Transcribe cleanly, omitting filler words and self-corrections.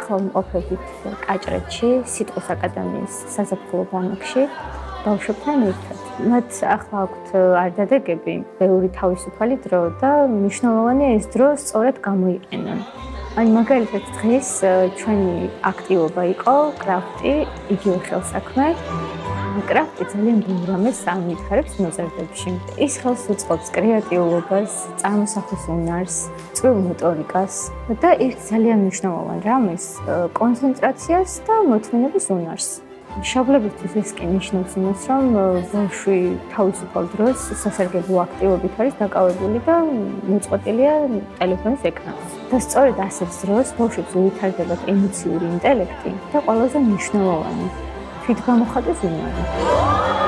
ხელმყოფებით კაჭრეთში, სიტყვის აკადემიის საზაფხულო ბანაკში ბავშვებთან ერთად. მათ ახლა აქვთ არდადეგები, ბევრი თავისუფალი დრო და მნიშვნელოვანია ეს დრო სწორად გამოიყენონ. მაგალითად დღეს ჩვენი აქტივობა იყო კრაფტი, იგივე ხელსაქმე. კრაფტი ძალიან ბევრ რამეს ამითხარებს მოზარდებში. ის ხელს უწყობს კრეატიულობას, წარმოსახვის უნარს, წვრილ მოტორიკას და ერთ ძალიან მნიშვნელოვან რამეს კონცენტრაციას და მოთმინების უნარს. მშობლებისთვის ეს კი ნიშნავს იმას, რომ ბავშვი თავისუფალ დროს სასარგებლო აქტივობით არის დაკავებული და მოწყვეტილია ტელეფონის ეკრანზე. და სწორედ ასეთ დროს ბავშვებს უვითარდებათ ემოციური ინტელექტი და ყველაზე მნიშვნელოვანი თვითგამოხატვის უნარი.